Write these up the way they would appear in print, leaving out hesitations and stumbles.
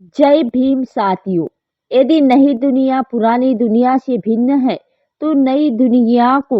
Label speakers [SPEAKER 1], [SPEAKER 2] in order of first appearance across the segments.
[SPEAKER 1] जय भीम साथियों। यदि नई दुनिया पुरानी दुनिया से भिन्न है तो नई दुनिया को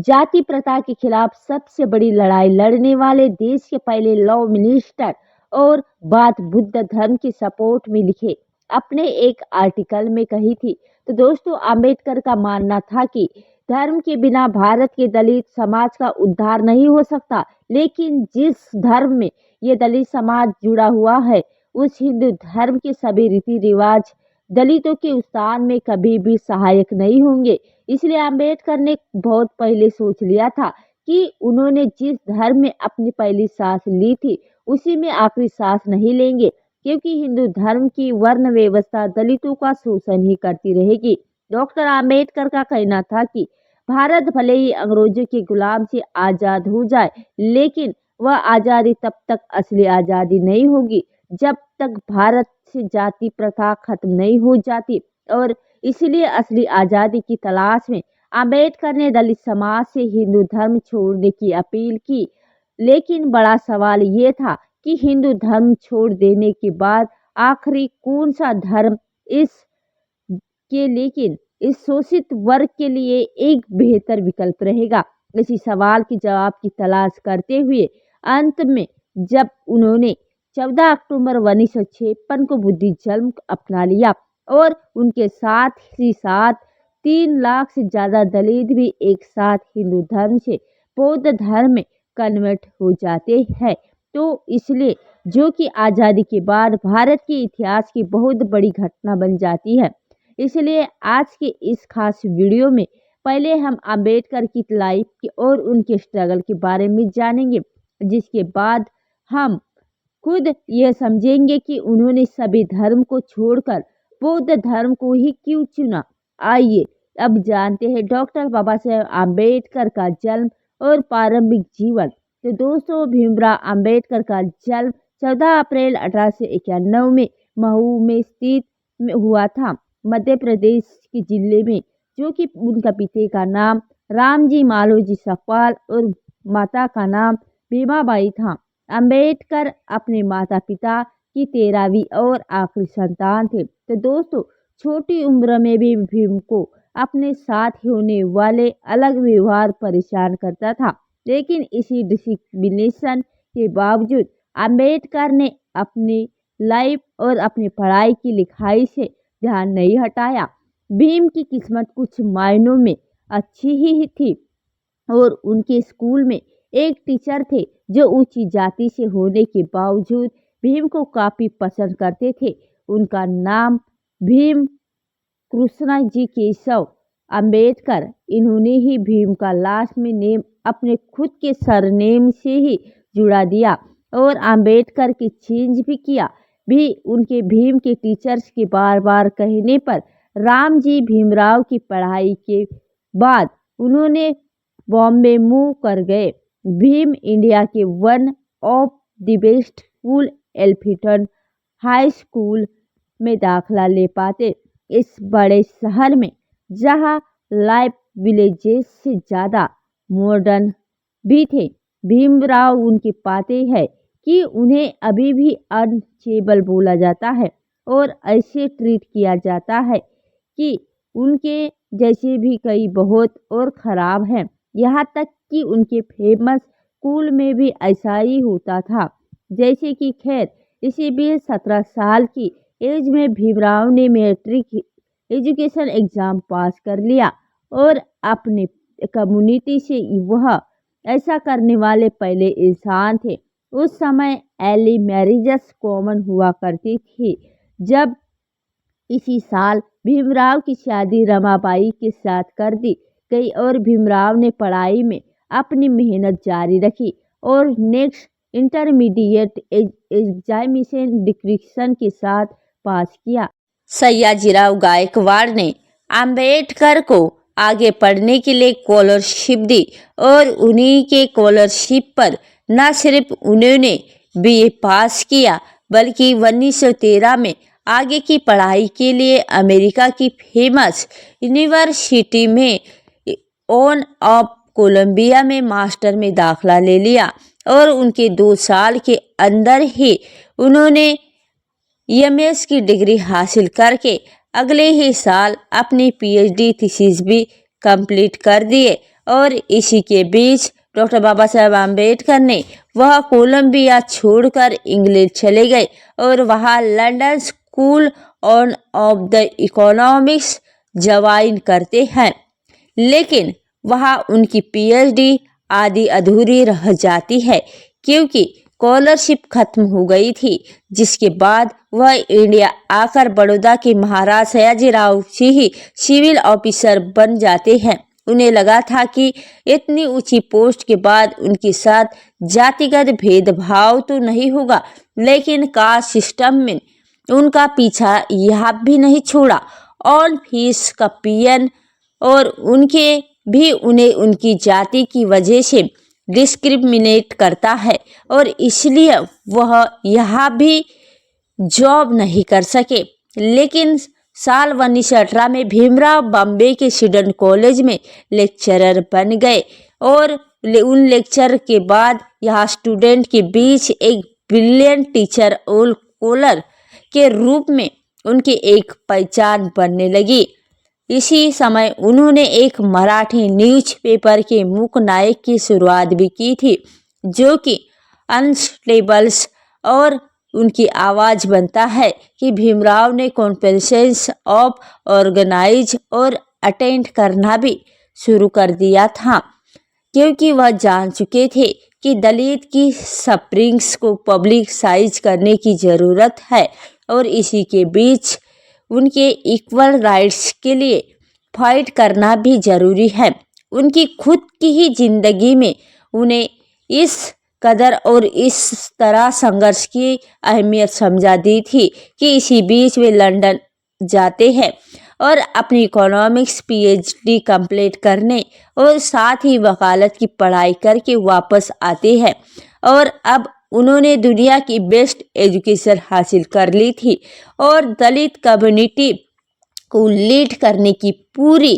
[SPEAKER 1] जाति प्रथा के खिलाफ सबसे बड़ी लड़ाई लड़ने वाले देश के पहले लॉ मिनिस्टर और बात बुद्ध धर्म के सपोर्ट में लिखे अपने एक आर्टिकल में कही थी। तो दोस्तों, अंबेडकर का मानना था कि धर्म के बिना भारत के दलित समाज का उद्धार नहीं हो सकता, लेकिन जिस धर्म में ये दलित समाज जुड़ा हुआ है उस हिंदू धर्म के सभी रीति रिवाज दलितों के उत्थान में कभी भी सहायक नहीं होंगे। इसलिए अंबेडकर ने बहुत पहले सोच लिया था कि उन्होंने जिस धर्म में अपनी पहली सांस ली थी उसी में आखिरी सांस नहीं लेंगे, क्योंकि हिंदू धर्म की वर्ण व्यवस्था दलितों का शोषण ही करती रहेगी। डॉक्टर अंबेडकर का कहना था कि भारत भले ही अंग्रेजों के गुलाम से आजाद हो जाए, लेकिन वह आजादी तब तक असली आजादी नहीं होगी जब तक भारत से जाति प्रथा खत्म नहीं हो जाती। और इसलिए असली आजादी की तलाश में अंबेडकर ने दलित समाज से हिंदू धर्म छोड़ने की अपील की। लेकिन बड़ा सवाल ये था कि हिंदू धर्म छोड़ देने के बाद आखिरी कौन सा धर्म इस शोषित वर्ग के लिए एक बेहतर विकल्प रहेगा। इसी सवाल के जवाब की तलाश करते हुए अंत में जब उन्होंने 14 अक्टूबर 1956 को बुद्धिज्म अपना लिया और उनके साथ ही साथ 3 लाख से ज़्यादा दलित भी एक साथ हिंदू धर्म से बौद्ध धर्म में कन्वर्ट हो जाते हैं, तो इसलिए जो कि आज़ादी के बाद भारत के इतिहास की बहुत बड़ी घटना बन जाती है। इसलिए आज के इस खास वीडियो में पहले हम अंबेडकर की लाइफ और उनके स्ट्रगल के बारे में जानेंगे, जिसके बाद हम खुद यह समझेंगे कि उन्होंने सभी धर्म को छोड़कर बौद्ध धर्म को ही क्यों चुना। आइए अब जानते हैं डॉक्टर बाबा साहेब आम्बेडकर का जन्म और प्रारंभिक जीवन। तो दोस्तों, भीमराव अंबेडकर का जन्म 14 अप्रैल 1891 में महू में स्थित हुआ था, मध्य प्रदेश के जिले में, जो कि उनका पिता का नाम रामजी मालोजी सफाल और माता का नाम भीमाबाई था। अंबेडकर अपने माता पिता की 13वीं और आखिरी संतान थे। तो दोस्तों, छोटी उम्र में भी भीम को अपने साथ होने वाले अलग व्यवहार परेशान करता था, लेकिन इसी डिसिप्लिनेशन के बावजूद अंबेडकर ने अपनी लाइफ और अपनी पढ़ाई की लिखाई से ध्यान नहीं हटाया। भीम की किस्मत कुछ मायनों में अच्छी ही थी और उनके स्कूल में एक टीचर थे जो ऊंची जाति से होने के बावजूद भीम को काफ़ी पसंद करते थे। उनका नाम भीम कृष्णा जी केशव अंबेडकर। इन्होंने ही भीम का लास्ट में नेम अपने खुद के सरनेम से ही जुड़ा दिया और अंबेडकर की चेंज भी किया। भी उनके भीम के टीचर्स के बार बार कहने पर रामजी भीमराव की पढ़ाई के बाद उन्होंने बॉम्बे मूव कर गए। भीम इंडिया के one of the best school Elphinstone high school में दाखला ले पाते। इस बड़े शहर में जहां लाइफ विलेजेस से ज़्यादा मॉडर्न भी थे, भीमराव उनके पाते हैं कि उन्हें अभी भी अनचेबल बोला जाता है और ऐसे ट्रीट किया जाता है कि उनके जैसे भी कई बहुत और ख़राब हैं। यहाँ तक कि उनके फेमस स्कूल में भी ऐसा ही होता था। जैसे कि खैर, इसी बीच 17 साल की एज में भीमराव ने मैट्रिक एजुकेशन एग्ज़ाम पास कर लिया और अपने कम्युनिटी से वह ऐसा करने वाले पहले इंसान थे। उस समय अर्ली मैरिजेस कॉमन हुआ करती थी। जब इसी साल भीमराव की शादी रमाबाई के साथ कर दी गई और भीमराव ने पढ़ाई में अपनी मेहनत जारी रखी और नेक्स्ट इंटरमीडिएट एग्जामिनेशन डिस्टिंक्शन के साथ पास किया। सयाजीराव गायकवाड़ ने अंबेडकर को आगे पढ़ने के लिए स्कॉलरशिप दी और उन्हीं के स्कॉलरशिप पर न सिर्फ उन्होंने बीए पास किया बल्कि 1913 में आगे की पढ़ाई के लिए अमेरिका की फेमस यूनिवर्सिटी में ऑन ऑफ कोलंबिया में मास्टर में दाखला ले लिया और उनके 2 साल के अंदर ही उन्होंने एमएस की डिग्री हासिल करके अगले ही साल अपनी पीएचडी थीसिस भी कंप्लीट कर दिए। और इसी के बीच डॉक्टर बाबा साहेब आम्बेडकर ने वह कोलंबिया छोड़कर इंग्लैंड चले गए और वहाँ London school of the economics join करते हैं, लेकिन वहाँ उनकी पीएचडी आधी अधूरी रह जाती है क्योंकि स्कॉलरशिप खत्म हो गई थी, जिसके बाद वह इंडिया आकर बड़ौदा के महाराज सयाजीराव ही सिविल ऑफिसर बन जाते हैं। उन्हें लगा था कि इतनी ऊंची पोस्ट के बाद उनके साथ जातिगत भेदभाव तो नहीं होगा, लेकिन कास्ट सिस्टम में उनका पीछा यह भी नहीं छोड़ा। ऑल फीस का पीएन और उनके भी उन्हें उनकी जाति की वजह से डिस्क्रिमिनेट करता है और इसलिए वह यहाँ भी जॉब नहीं कर सके। लेकिन साल 1918 में भीमराव बॉम्बे के सिडन कॉलेज में लेक्चरर बन गए और उन लेक्चर के बाद यहाँ स्टूडेंट के बीच एक ब्रिलियंट टीचर और स्कॉलर के रूप में उनकी एक पहचान बनने लगी। इसी समय उन्होंने एक मराठी न्यूज़पेपर के मूक नायक की शुरुआत भी की थी, जो कि अनस्टेबल्स, और उनकी आवाज़ बनता है कि भीमराव ने कॉन्फ्रेंस ऑफ ऑर्गेनाइज और अटेंड करना भी शुरू कर दिया था, क्योंकि वह जान चुके थे कि दलित की सफरिंग्स को पब्लिसाइज करने की ज़रूरत है और इसी के बीच उनके इक्वल राइट्स के लिए फाइट करना भी ज़रूरी है। उनकी खुद की ही ज़िंदगी में उन्हें इस कदर और इस तरह संघर्ष की अहमियत समझा दी थी कि इसी बीच वे लंदन जाते हैं और अपनी इकोनॉमिक्स पीएचडी कंप्लीट करने और साथ ही वकालत की पढ़ाई करके वापस आते हैं। और अब उन्होंने दुनिया की बेस्ट एजुकेशन हासिल कर ली थी और दलित कम्युनिटी को लीड करने की पूरी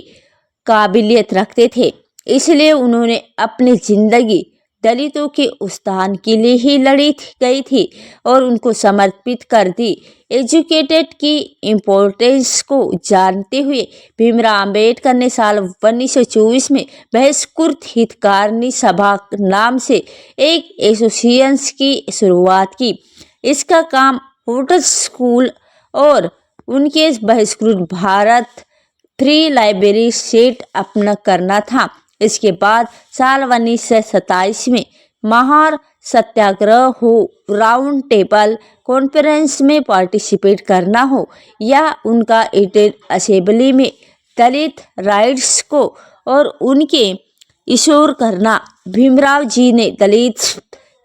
[SPEAKER 1] काबिलियत रखते थे। इसलिए उन्होंने अपनी ज़िंदगी दलितों के उत्थान के लिए ही लड़ी गई थी और उनको समर्पित कर दी। एजुकेटेड की इम्पोर्टेंस को जानते हुए भीमराव अम्बेडकर ने साल 1924 में बहिष्कृत हितकारिणी सभा नाम से एक एसोसिएशन की शुरुआत की। इसका काम होटल स्कूल और उनके बहिष्कृत भारत 3 लाइब्रेरी सेट अपना करना था। इसके बाद साल 1927 में महार सत्याग्रह हो, राउंड टेबल कॉन्फ्रेंस में पार्टिसिपेट करना हो या उनका इंडियन असेंबली में दलित राइट्स को और उनके इशोर करना। भीमराव जी ने दलित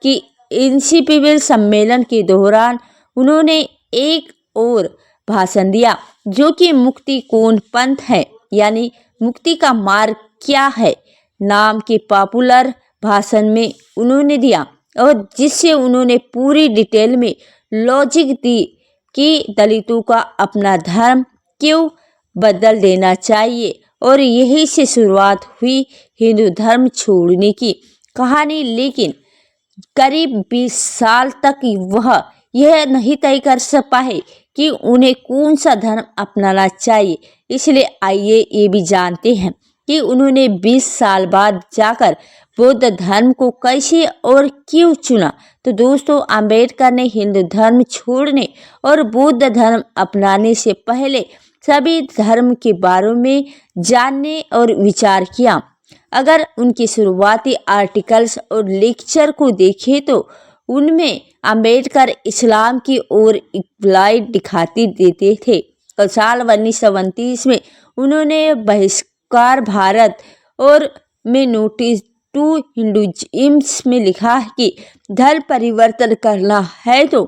[SPEAKER 1] की इंसिपिबल सम्मेलन के दौरान उन्होंने एक और भाषण दिया, जो कि मुक्ति कौन पंथ है, यानी मुक्ति का मार्ग क्या है, नाम के पॉपुलर भाषण में उन्होंने दिया और जिससे उन्होंने पूरी डिटेल में लॉजिक दी कि दलितों का अपना धर्म क्यों बदल देना चाहिए और यही से शुरुआत हुई हिंदू धर्म छोड़ने की कहानी। लेकिन करीब 20 साल तक वह यह नहीं तय कर पाए कि उन्हें कौन सा धर्म अपनाना चाहिए। इसलिए आइए ये भी जानते हैं कि उन्होंने 20 साल बाद जाकर बौद्ध धर्म को कैसे और क्यों चुना। तो दोस्तों, अंबेडकर ने हिंदू धर्म छोड़ने और बौद्ध धर्म अपनाने से पहले सभी धर्म के बारे में जानने और विचार किया। अगर उनके शुरुआती आर्टिकल्स और लेक्चर को देखें तो उनमें अंबेडकर इस्लाम की ओर इक्वलाइट दिखाती देते थे। और साल 1929 में उन्होंने बहिष्कार भारत और में नोटिस टू हिंदुइज्म में लिखा कि धर्म परिवर्तन करना है तो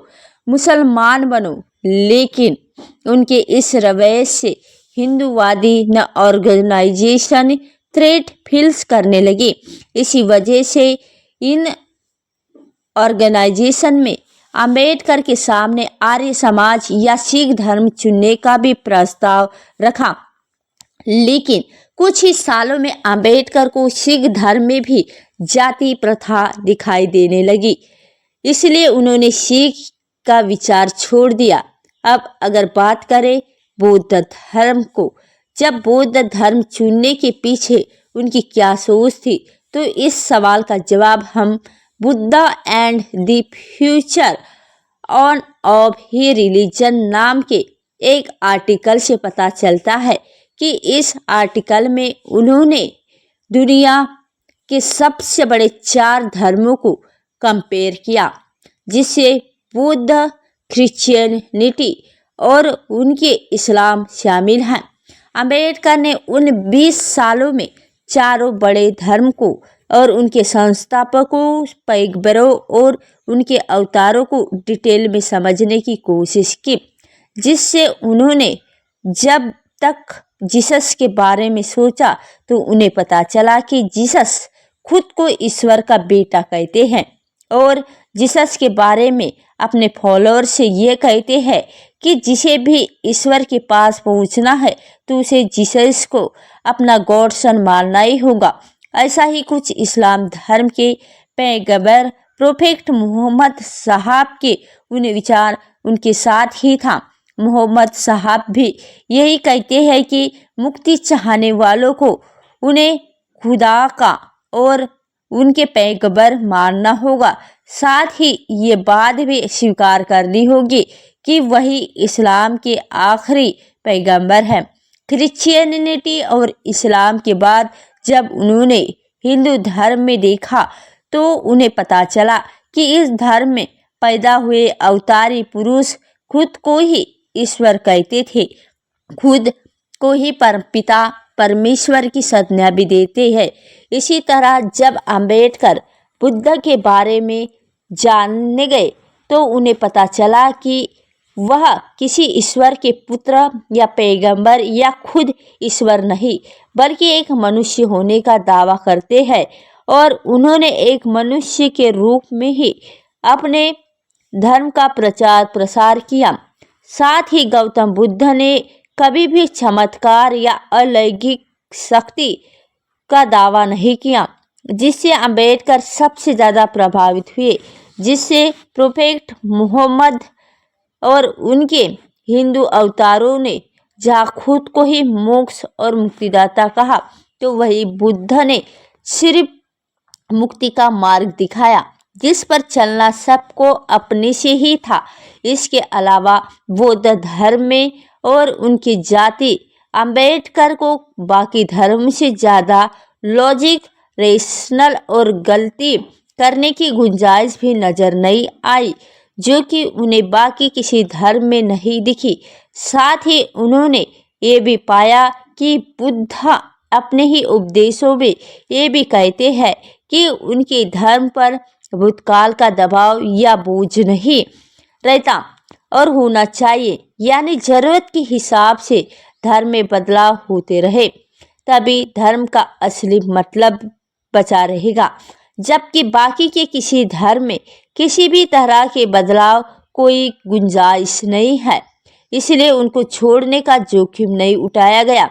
[SPEAKER 1] मुसलमान बनो। लेकिन उनके इस रवैये से हिंदूवादी न ऑर्गेनाइजेशन थ्रेट फील्स करने लगे। इसी वजह से इन ऑर्गेनाइजेशन में अंबेडकर के सामने आर्य समाज या सिख धर्म चुनने का भी प्रस्ताव रखा। लेकिन कुछ ही सालों में अंबेडकर को सिख धर्म में भी जाति प्रथा दिखाई देने लगी, इसलिए उन्होंने सिख का विचार छोड़ दिया। अब अगर बात करें बौद्ध धर्म को, जब बौद्ध धर्म चुनने के पीछे उनकी क्या सोच थी, तो इस सवाल का जवाब हम Buddha and the future on off he religion नाम के एक आर्टिकल से पता चलता है कि इस आर्टिकल में उन्होंने दुनिया के सबसे बड़े 4 धर्मों को कंपेयर किया, जिससे बुद्ध, क्रिश्चियनिटी और उनके इस्लाम शामिल हैं। अंबेडकर ने उन 20 सालों में चारों बड़े धर्म को और उनके संस्थापकों, पैगंबरों और उनके अवतारों को डिटेल में समझने की कोशिश की, जिससे उन्होंने जब तक जीसस के बारे में सोचा तो उन्हें पता चला कि जीसस खुद को ईश्वर का बेटा कहते हैं और जीसस के बारे में अपने फॉलोअर से ये कहते हैं कि जिसे भी ईश्वर के पास पहुंचना है तो उसे जीसस को अपना गॉड सन मानना ही होगा। ऐसा ही कुछ इस्लाम धर्म के पैगंबर प्रोफेट मोहम्मद साहब के उन विचार उनके साथ ही था। मोहम्मद साहब भी यही कहते हैं कि मुक्ति चाहने वालों को उन्हें खुदा का और उनके पैगंबर मानना होगा। साथ ही ये बात भी स्वीकार करनी होगी कि वही इस्लाम के आखिरी पैगंबर हैं। क्रिश्चियनिटी और इस्लाम के बाद जब उन्होंने हिंदू धर्म में देखा तो उन्हें पता चला कि इस धर्म में पैदा हुए अवतारी पुरुष खुद को ही ईश्वर कहते थे, खुद को ही पिता परमेश्वर की संज्ञा भी देते हैं। इसी तरह जब अंबेडकर बुद्ध के बारे में जानने गए तो उन्हें पता चला कि वह किसी ईश्वर के पुत्र या पैगंबर या खुद ईश्वर नहीं बल्कि एक मनुष्य होने का दावा करते हैं और उन्होंने एक मनुष्य के रूप में ही अपने धर्म का प्रचार प्रसार किया। साथ ही गौतम बुद्ध ने कभी भी चमत्कार या अलौकिक शक्ति का दावा नहीं किया, जिससे अंबेडकर सबसे ज़्यादा प्रभावित हुए, जिससे प्रोफेट मोहम्मद और उनके हिंदू अवतारों ने जहाँ खुद को ही मोक्ष और मुक्तिदाता कहा तो वही बुद्ध ने सिर्फ मुक्ति का मार्ग दिखाया जिस पर चलना सबको अपने से ही था। इसके अलावा बौद्ध धर्म में और उनकी जाति अंबेडकर को बाकी धर्म से ज़्यादा लॉजिक, रेशनल और गलती करने की गुंजाइश भी नज़र नहीं आई, जो कि उन्हें बाकी किसी धर्म में नहीं दिखी। साथ ही उन्होंने ये भी पाया कि बुद्ध अपने ही उपदेशों में ये भी कहते हैं कि उनके धर्म पर भूतकाल का दबाव या बोझ नहीं रहता और होना चाहिए, यानी ज़रूरत के हिसाब से धर्म में बदलाव होते रहे, तभी धर्म का असली मतलब बचा रहेगा। जबकि बाकी के किसी धर्म में किसी भी तरह के बदलाव कोई गुंजाइश नहीं है, इसलिए उनको छोड़ने का जोखिम नहीं उठाया गया।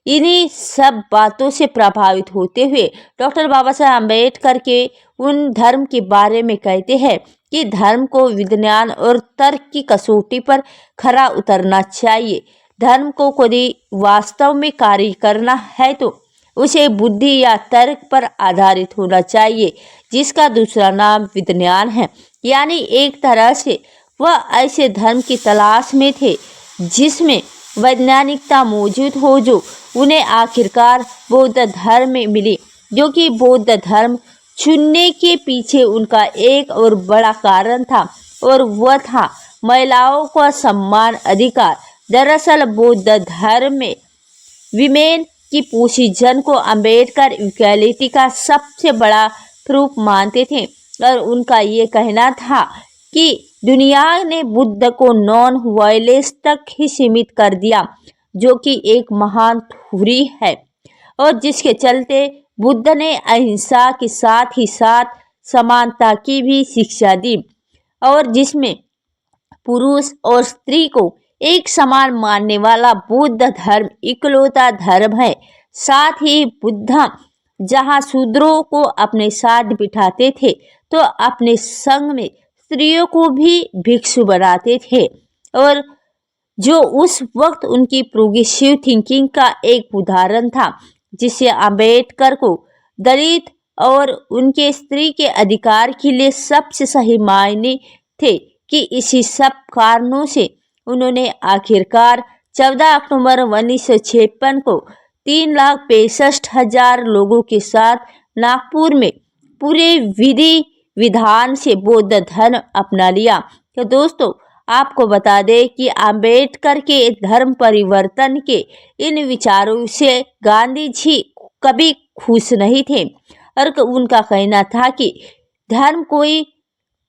[SPEAKER 1] इन्हीं सब बातों से प्रभावित होते हुए डॉक्टर बाबा साहब अम्बेडकर के उन धर्म के बारे में कहते हैं कि धर्म को विज्ञान और तर्क की कसौटी पर खरा उतरना चाहिए। धर्म को यदि वास्तव में कार्य करना है तो उसे बुद्धि या तर्क पर आधारित होना चाहिए, जिसका दूसरा नाम विज्ञान है। यानी एक तरह से वह ऐसे धर्म की तलाश में थे जिसमें वैज्ञानिकता मौजूद हो, जो उन्हें आखिरकार बौद्ध धर्म में मिली, जो कि बौद्ध धर्म चुनने के पीछे उनका एक और बड़ा कारण था और वह था महिलाओं का सम्मान अधिकार। दरअसल बौद्ध धर्म में विमेन की पोजीशन को अम्बेडकर इक्वालिटी का सबसे बड़ा प्रूफ मानते थे और उनका ये कहना था कि दुनिया ने बुद्ध को नॉन वायलेंस तक ही सीमित कर दिया, जो कि एक महान थ्योरी है और जिसके चलते बुद्ध ने अहिंसा के साथ ही साथ समानता की भी शिक्षा दी और जिसमें पुरुष और स्त्री को एक समान मानने वाला बौद्ध धर्म इकलौता धर्म है। साथ ही बुद्ध जहाँ शूद्रों को अपने साथ बिठाते थे तो अपने संग में स्त्रियों को भी भिक्षु बनाते थे और जो उस वक्त उनकी प्रोग्रेसिव थिंकिंग का एक उदाहरण था, जिससे अंबेडकर को दलित और उनके स्त्री के अधिकार के लिए सबसे सही मायने थे कि इसी सब कारणों से उन्होंने आखिरकार 14 अक्टूबर 1956 को 3,65,000 लोगों के साथ नागपुर में पूरे विधि विधान से बौद्ध धर्म अपना लिया। तो दोस्तों, आपको बता दें कि अंबेडकर के धर्म परिवर्तन के इन विचारों से गांधी जी कभी खुश नहीं थे और उनका कहना था कि धर्म कोई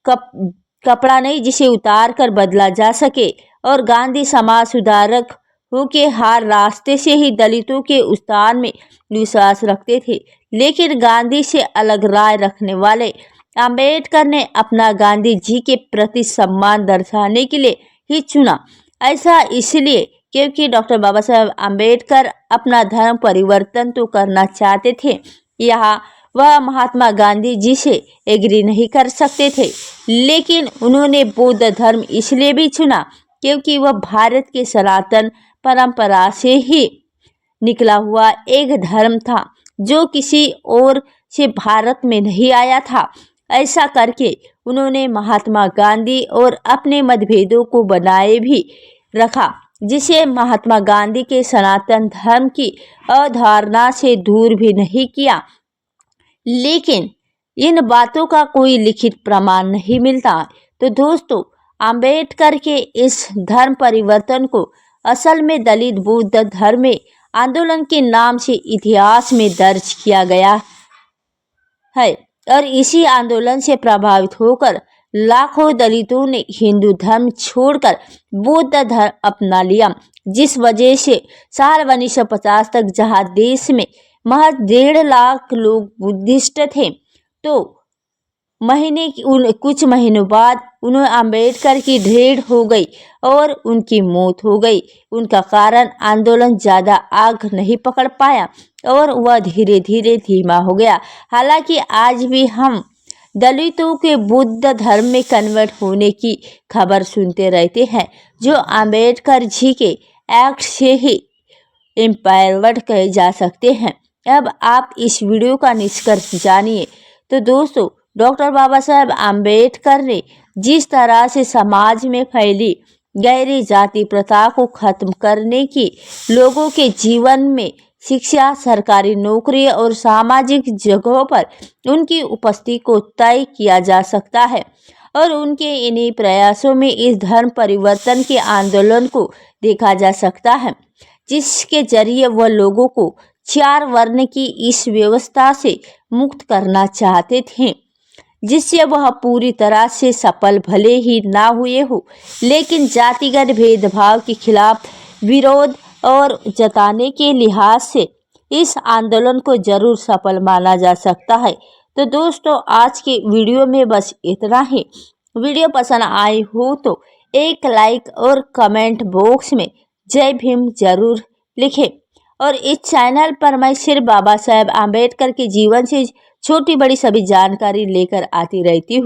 [SPEAKER 1] कपड़ा नहीं जिसे उतार कर बदला जा सके, और गांधी समाज सुधारक होके हर रास्ते से ही दलितों के उत्थान में विश्वास रखते थे। लेकिन गांधी से अलग राय रखने वाले अंबेडकर ने अपना गांधी जी के प्रति सम्मान दर्शाने के लिए ही चुना। ऐसा इसलिए क्योंकि डॉक्टर बाबा साहेब अंबेडकर अपना धर्म परिवर्तन तो करना चाहते थे, यहाँ वह महात्मा गांधी जी से एग्री नहीं कर सकते थे, लेकिन उन्होंने बौद्ध धर्म इसलिए भी चुना क्योंकि वह भारत के सनातन परंपरा से ही निकला हुआ एक धर्म था जो किसी और से भारत में नहीं आया था। ऐसा करके उन्होंने महात्मा गांधी और अपने मतभेदों को बनाए भी रखा, जिसे महात्मा गांधी के सनातन धर्म की अवधारणा से दूर भी नहीं किया। लेकिन इन बातों का कोई लिखित प्रमाण नहीं मिलता। तो दोस्तों, अंबेडकर के इस धर्म परिवर्तन को असल में दलित बौद्ध धर्म आंदोलन के नाम से इतिहास में दर्ज किया गया है, और इसी आंदोलन से प्रभावित होकर लाखों दलितों ने हिंदू धर्म छोड़कर बौद्ध धर्म अपना लिया, जिस वजह से साल 1950 तक जहां देश में महज 1.5 लाख लोग बुद्धिस्ट थे, तो कुछ महीनों बाद उन्हें अंबेडकर की ढेर हो गई और उनकी मौत हो गई। उनका कारण आंदोलन ज़्यादा आग नहीं पकड़ पाया और वह धीरे धीरे धीमा हो गया। हालांकि आज भी हम दलितों के बुद्ध धर्म में कन्वर्ट होने की खबर सुनते रहते हैं, जो अंबेडकर जी के एक्ट से ही एम्पावर्ड कहे जा सकते हैं। अब आप इस वीडियो का निष्कर्ष जानिए। तो दोस्तों, डॉक्टर बाबा साहेब आम्बेडकर ने जिस तरह से समाज में फैली गहरी जाति प्रथा को खत्म करने की, लोगों के जीवन में शिक्षा, सरकारी नौकरी और सामाजिक जगहों पर उनकी उपस्थिति को तय किया जा सकता है, और उनके इन्हीं प्रयासों में इस धर्म परिवर्तन के आंदोलन को देखा जा सकता है, जिसके जरिए वह लोगों को 4 वर्ण की इस व्यवस्था से मुक्त करना चाहते थे, जिससे वह पूरी तरह से सफल भले ही ना हुए हो, लेकिन जातिगत भेदभाव के खिलाफ विरोध और जताने के लिहाज से इस आंदोलन को जरूर सफल माना जा सकता है। तो दोस्तों, आज के वीडियो में बस इतना ही। वीडियो पसंद आई हो तो एक लाइक और कमेंट बॉक्स में जय भीम जरूर लिखें। और इस चैनल पर मैं सिर्फ बाबा साहेब आम्बेडकर के जीवन से छोटी बड़ी सभी जानकारी लेकर आती रहती हूँ।